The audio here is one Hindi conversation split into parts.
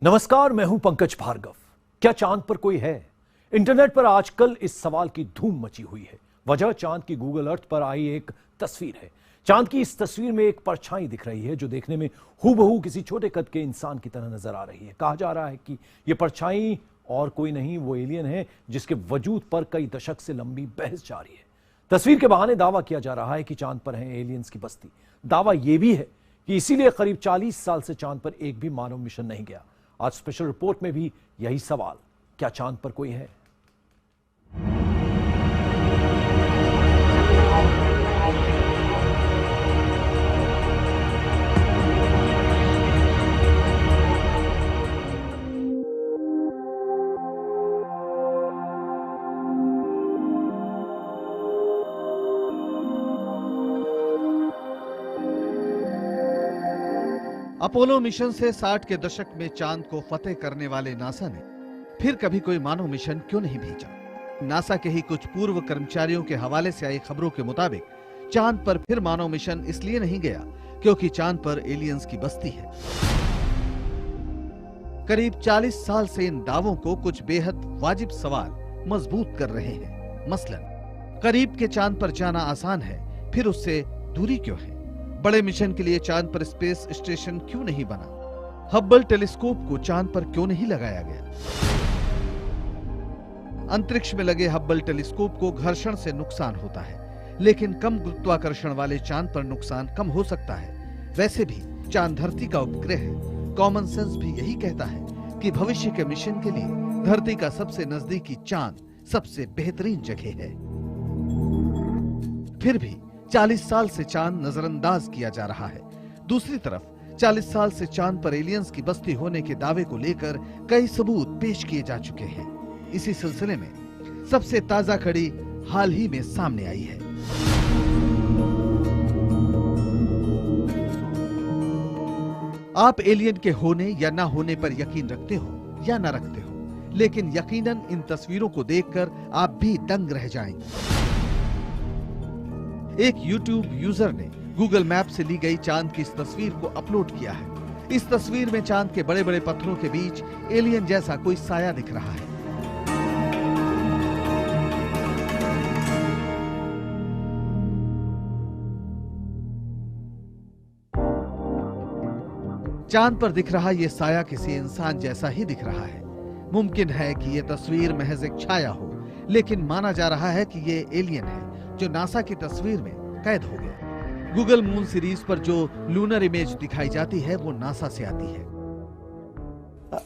नमस्कार, मैं हूं पंकज भार्गव। क्या चांद पर कोई है? इंटरनेट पर आजकल इस सवाल की धूम मची हुई है। वजह चांद की गूगल अर्थ पर आई एक तस्वीर है। चांद की इस तस्वीर में एक परछाई दिख रही है जो देखने में हूबहू किसी छोटे कद के इंसान की तरह नजर आ रही है। कहा जा रहा है कि यह परछाई और कोई नहीं, वो एलियन है जिसके वजूद पर कई दशक से लंबी बहस जारी है। तस्वीर के बहाने दावा किया जा रहा है कि चांद पर है एलियंस की बस्ती। दावा यह भी है कि इसीलिए करीब 40 साल से चांद पर एक भी मानव मिशन नहीं गया। आज स्पेशल रिपोर्ट में भी यही सवाल, क्या चांद पर कोई है? अपोलो मिशन से 60 के दशक में चांद को फतेह करने वाले नासा ने फिर कभी कोई मानव मिशन क्यों नहीं भेजा? नासा के ही कुछ पूर्व कर्मचारियों के हवाले से आई खबरों के मुताबिक चांद पर फिर मानव मिशन इसलिए नहीं गया क्योंकि चांद पर एलियंस की बस्ती है। करीब 40 साल से इन दावों को कुछ बेहद वाजिब सवाल मजबूत कर रहे हैं। मसलन, करीब के चांद पर जाना आसान है, फिर उससे दूरी क्यों है? बड़े मिशन के लिए चांद पर स्पेस स्टेशन क्यों नहीं बना? हब्बल टेलीस्कोप को चांद पर क्यों नहीं लगाया गया? अंतरिक्ष में लगे हब्बल टेलीस्कोप को घर्षण से नुकसान होता है, लेकिन कम गुरुत्वाकर्षण वाले चांद पर नुकसान कम हो सकता है। वैसे भी चांद धरती का उपग्रह है। कॉमन सेंस भी यही कहता है कि भविष्य के मिशन के लिए धरती का सबसे नजदीकी चांद सबसे बेहतरीन जगह है। फिर भी 40 साल से चांद नजरअंदाज किया जा रहा है। दूसरी तरफ 40 साल से चांद पर एलियंस की बस्ती होने के दावे को लेकर कई सबूत पेश किए जा चुके हैं। इसी सिलसिले में सबसे ताजा कड़ी हाल ही में सामने आई है। आप एलियन के होने या ना होने पर यकीन रखते हो या ना रखते हो, लेकिन यकीनन इन तस्वीरों को देखकर आप भी दंग रह जाएंगे। एक YouTube यूजर ने गूगल मैप से ली गई चांद की इस तस्वीर को अपलोड किया है। इस तस्वीर में चांद के बड़े बड़े पत्थरों के बीच एलियन जैसा कोई साया दिख रहा है। चांद पर दिख रहा यह साया किसी इंसान जैसा ही दिख रहा है। मुमकिन है कि यह तस्वीर महज एक छाया हो, लेकिन माना जा रहा है कि यह एलियन है जो नासा की तस्वीर में कैद हो गया। गूगल मून सीरीज पर जो लूनर इमेज दिखाई जाती है वो नासा से आती है।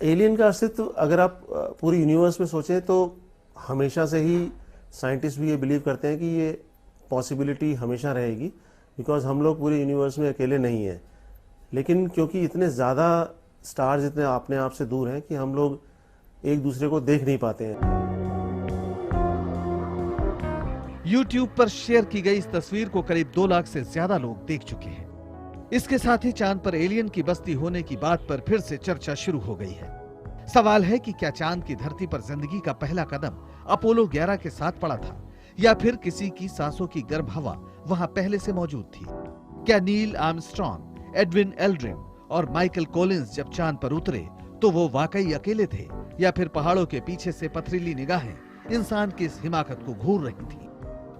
एलियन का अस्तित्व अगर आप पूरी यूनिवर्स में सोचें तो हमेशा से ही साइंटिस्ट भी ये बिलीव करते हैं कि ये पॉसिबिलिटी हमेशा रहेगी, बिकॉज हम लोग पूरे यूनिवर्स में अकेले नहीं हैं। लेकिन क्योंकि इतने ज़्यादा स्टार्स इतने अपने आप से दूर हैं कि हम लोग एक दूसरे को देख नहीं पाते हैं। YouTube पर शेयर की गई इस तस्वीर को करीब 2 लाख से ज्यादा लोग देख चुके हैं। इसके साथ ही चांद पर एलियन की बस्ती होने की बात पर फिर से चर्चा शुरू हो गई है। सवाल है कि क्या चांद की धरती पर जिंदगी का पहला कदम अपोलो 11 के साथ पड़ा था, या फिर किसी की सांसों की गर्म हवा वहां पहले से मौजूद थी? क्या नील आर्मस्ट्रॉन्ग, एडविन एल्ड्रिन और माइकल कॉलिंस जब चांद पर उतरे तो वो वाकई अकेले थे, या फिर पहाड़ों के पीछे से पथरीली निगाहें इंसान की इस हिमाकत को घूर रही थी?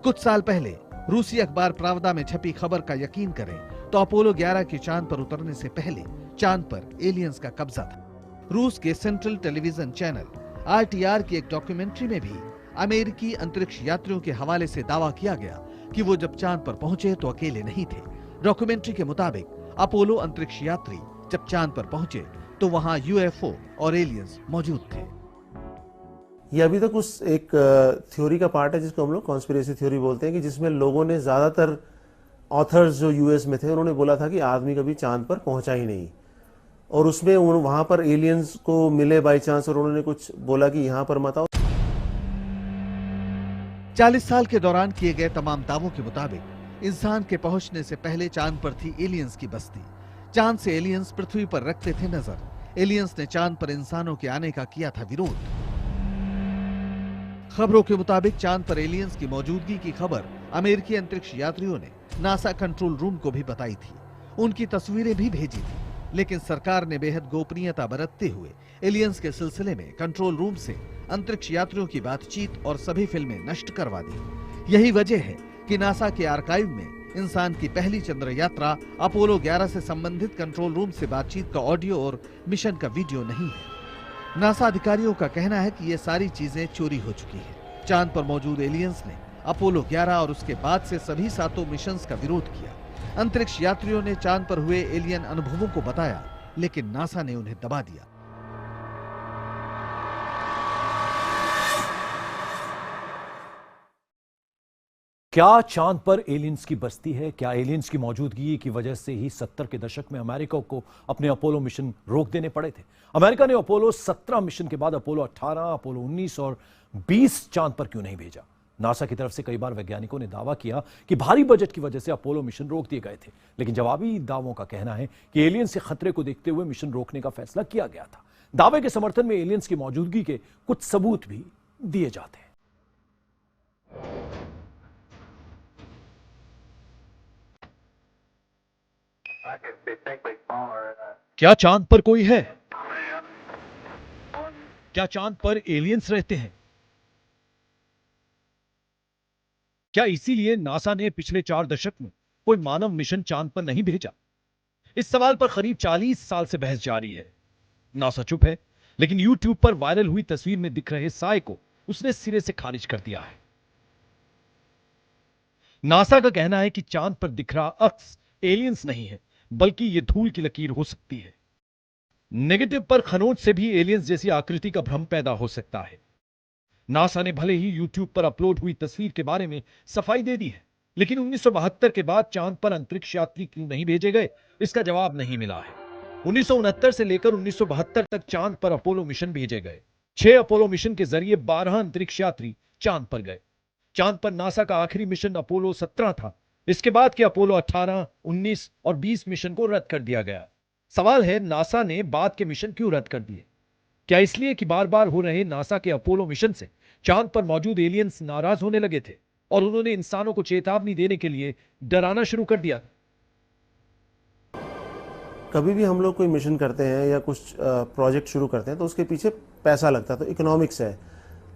कुछ साल पहले रूसी अखबार प्रावदा में छपी खबर का यकीन करें तो अपोलो 11 के चांद पर उतरने से पहले चांद पर एलियंस का कब्जा था। रूस के सेंट्रल टेलीविजन चैनल RTR की एक डॉक्यूमेंट्री में भी अमेरिकी अंतरिक्ष यात्रियों के हवाले से दावा किया गया कि वो जब चांद पर पहुंचे तो अकेले नहीं थे। डॉक्यूमेंट्री के मुताबिक अपोलो अंतरिक्ष यात्री जब चांद पर पहुंचे तो वहां UFO और एलियंस मौजूद थे। ये अभी तक उस एक थ्योरी का पार्ट है जिसको हम लोग कॉन्स्पिरेसी थ्योरी बोलते हैं, कि जिसमें लोगों ने, ज्यादातर ऑथर्स जो US में थे, उन्होंने बोला था कि आदमी कभी चांद पर पहुंचा ही नहीं, और उसमें वहां पर एलियंस को मिले बाई चांस, और उन्होंने कुछ बोला कि यहां पर मत आओ। 40 साल के दौरान किए गए तमाम दावों के मुताबिक इंसान के पहुंचने से पहले चांद पर थी एलियंस की बस्ती। चांद से एलियंस पृथ्वी पर रखते थे नजर। एलियंस ने चांद पर इंसानों के आने का किया था विरोध। खबरों के मुताबिक चांद पर एलियंस की मौजूदगी की खबर अमेरिकी अंतरिक्ष यात्रियों ने नासा कंट्रोल रूम को भी बताई थी। उनकी तस्वीरें भी भेजी थी, लेकिन सरकार ने बेहद गोपनीयता बरतते हुए एलियंस के सिलसिले में कंट्रोल रूम से अंतरिक्ष यात्रियों की बातचीत और सभी फिल्में नष्ट करवा दी। यही वजह है कि नासा के आर्काइव में इंसान की पहली चंद्र यात्रा अपोलो 11 से संबंधित कंट्रोल रूम से बातचीत का ऑडियो और मिशन का वीडियो नहीं है। नासा अधिकारियों का कहना है कि ये सारी चीजें चोरी हो चुकी है। चांद पर मौजूद एलियंस ने अपोलो 11 और उसके बाद से सभी 7 मिशंस का विरोध किया। अंतरिक्ष यात्रियों ने चांद पर हुए एलियन अनुभवों को बताया, लेकिन नासा ने उन्हें दबा दिया। क्या चांद पर एलियंस की बस्ती है? क्या एलियंस की मौजूदगी की वजह से ही 70 के दशक में अमेरिका को अपने अपोलो मिशन रोक देने पड़े थे? अमेरिका ने अपोलो 17 मिशन के बाद अपोलो 18, अपोलो 19 और 20 चांद पर क्यों नहीं भेजा? नासा की तरफ से कई बार वैज्ञानिकों ने दावा किया कि भारी बजट की वजह से अपोलो मिशन रोक दिए गए थे, लेकिन जवाबी दावों का कहना है कि एलियंस के खतरे को देखते हुए मिशन रोकने का फैसला किया गया था। दावे के समर्थन में एलियंस की मौजूदगी के कुछ सबूत भी दिए जाते हैं। क्या चांद पर कोई है? क्या चांद पर एलियंस रहते हैं? क्या इसीलिए नासा ने पिछले 4 दशक में कोई मानव मिशन चांद पर नहीं भेजा? इस सवाल पर करीब 40 साल से बहस जारी है। नासा चुप है, लेकिन YouTube पर वायरल हुई तस्वीर में दिख रहे साए को उसने सिरे से खारिज कर दिया है। नासा का कहना है कि चांद पर दिख रहा अक्स एलियंस नहीं है, बल्कि यह धूल की लकीर हो सकती है। नेगेटिव पर खरोंच से भी एलियंस जैसी आकृति का भ्रम पैदा हो सकता है। नासा ने भले ही YouTube पर अपलोड हुई तस्वीर के बारे में सफाई दे दी है, लेकिन 1972 के बाद चांद पर अंतरिक्ष यात्री क्यों नहीं भेजे गए, इसका जवाब नहीं मिला है। 1969 से लेकर 1972 तक चांद पर अपोलो मिशन भेजे गए। 6 अपोलो मिशन के जरिए 12 अंतरिक्ष यात्री चांद पर गए। चांद पर नासा का आखिरी मिशन अपोलो 17 था। इसके बाद के अपोलो 18, 19 और 20 मिशन को रद्द कर दिया गया। सवाल है, नासा ने बाद के मिशन क्यों रद्द कर दिए? क्या इसलिए कि बार बार हो रहे नासा के अपोलो मिशन से चांद पर मौजूद एलियंस नाराज होने लगे थे और उन्होंने इंसानों को चेतावनी देने के लिए डराना शुरू कर दिया? कभी भी हम लोग कोई मिशन करते हैं या कुछ प्रोजेक्ट शुरू करते हैं तो उसके पीछे पैसा लगता है, तो इकोनॉमिक्स है।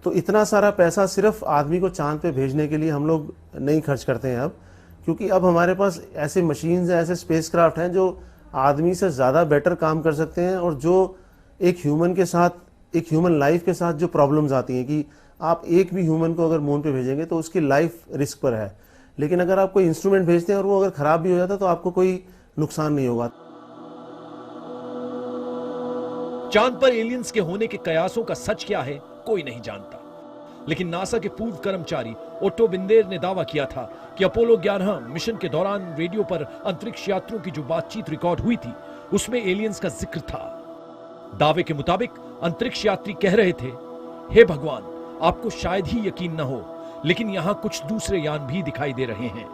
तो इतना सारा पैसा सिर्फ आदमी को चांद पे भेजने के लिए हम लोग नहीं खर्च करते हैं अब, क्योंकि अब हमारे पास ऐसे मशीन्स हैं, ऐसे स्पेसक्राफ्ट हैं जो आदमी से ज़्यादा बेटर काम कर सकते हैं, और जो एक ह्यूमन के साथ, एक ह्यूमन लाइफ के साथ जो प्रॉब्लम्स आती हैं कि आप एक भी ह्यूमन को अगर मून पे भेजेंगे तो उसकी लाइफ रिस्क पर है, लेकिन अगर आप कोई इंस्ट्रूमेंट भेजते हैं और वो अगर ख़राब भी हो जाता है तो आपको कोई नुकसान नहीं होगा। चांद पर एलियंस के होने के कयासों का सच क्या है, कोई नहीं जानता, लेकिन नासा के पूर्व कर्मचारी ओटो बिंदेर ने दावा किया था कि अपोलो 11 मिशन के दौरान रेडियो पर अंतरिक्ष यात्रियों की जो बातचीत रिकॉर्ड हुई थी उसमें एलियंस का जिक्र था। दावे के मुताबिक अंतरिक्ष यात्री कह रहे थे, हे भगवान, आपको शायद ही यकीन न हो, लेकिन यहां कुछ दूसरे यान भी दिखाई दे रहे हैं।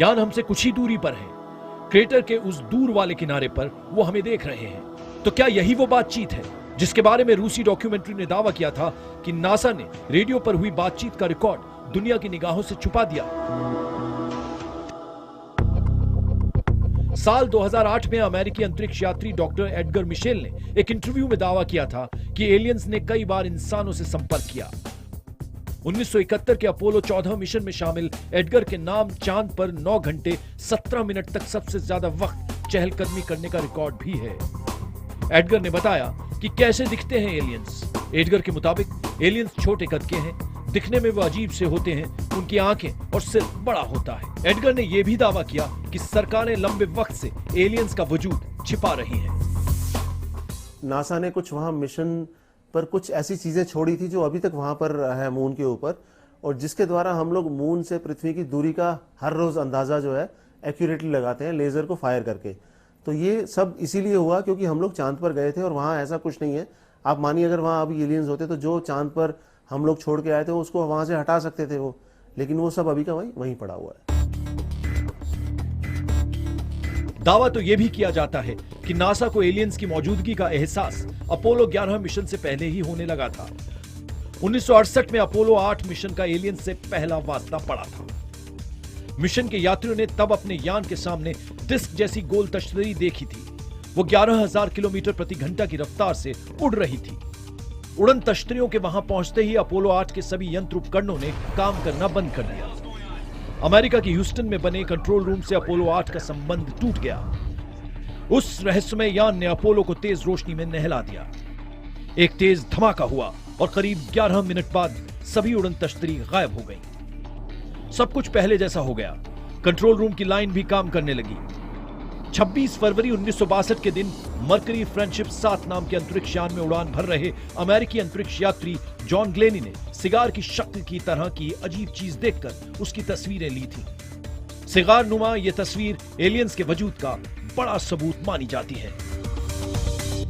यान हमसे कुछ ही दूरी पर हैं। क्रेटर के उस दूर वाले किनारे पर वो हमें देख रहे हैं। तो क्या यही वो बातचीत है जिसके बारे में रूसी डॉक्यूमेंट्री ने दावा किया था कि नासा ने रेडियो पर हुई बातचीत का रिकॉर्ड दुनिया की निगाहों से छुपा दिया? साल 2008 में अमेरिकी अंतरिक्ष यात्री डॉक्टर एडगर मिशेल ने एक इंटरव्यू में दावा किया था कि एलियंस ने कई बार इंसानों से संपर्क किया। 1971 के अपोलो 14 मिशन में शामिल एडगर के नाम चांद पर 9 घंटे 17 मिनट तक सबसे ज्यादा वक्त चहलकदमी करने का रिकॉर्ड भी है। एडगर ने बताया कि कैसे दिखते हैं एलियंस। एडगर के मुताबिक एलियंस छोटे कद के हैं, दिखने में वो अजीब से होते हैं, उनकी आंखें और सिर बड़ा होता है। एडगर ने यह भी दावा किया कि सरकारें लंबे वक्त से एलियंस का वजूद छिपा रही हैं। नासा ने कुछ वहाँ मिशन पर कुछ ऐसी चीजें छोड़ी थी जो अभी तक वहाँ पर है मून के ऊपर, और जिसके द्वारा हम लोग मून से पृथ्वी की दूरी का हर रोज अंदाजा जो है एक्यूरेटली लगाते हैं लेजर को फायर करके। तो ये सब इसीलिए हुआ क्योंकि हम लोग चांद पर गए थे और वहाँ ऐसा कुछ नहीं है। आप मानिए अगर वहाँ अभी एलियंस होते तो जो चांद पर हम लोग छोड़ के आए थे उसको वहाँ से हटा सकते थे वो, लेकिन वो सब अभी का वहीं पड़ा हुआ है। दावा तो यह भी किया जाता है कि नासा को एलियंस की मौजूदगी का एहसास अपोलो 11 मिशन से पहले ही होने लगा था। 1968 में अपोलो 8 मिशन का एलियंस से पहला वास्ता पड़ा था। मिशन के यात्रियों ने तब अपने यान के सामने डिस्क जैसी गोल तश्तरी देखी थी। वो 11,000 किलोमीटर प्रति घंटा की रफ्तार से उड़ रही थी। उड़न तश्तरियों के वहां पहुंचते ही अपोलो 8 के सभी यंत्र उपकरणों ने काम करना बंद कर दिया। अमेरिका के ह्यूस्टन में बने कंट्रोल रूम से अपोलो 8 का संबंध टूट गया। उस रहस्यमय यान ने अपोलो को तेज रोशनी में नहला दिया। एक तेज धमाका हुआ और करीब 11 मिनट बाद सभी उड़न तश्तरी गायब हो गई। सब कुछ पहले जैसा हो गया। कंट्रोल रूम की लाइन भी काम करने लगी। 26 फरवरी 1962 के दिन मर्करी फ्रेंडशिप 7 नाम के अंतरिक्ष यान में उड़ान भर रहे अमेरिकी अंतरिक्ष यात्री जॉन ग्लेनी ने सिगार की शक्ल की तरह की अजीब चीज देखकर उसकी तस्वीरें ली थी। सिगार नुमा यह तस्वीर एलियंस के वजूद का बड़ा सबूत मानी जाती है।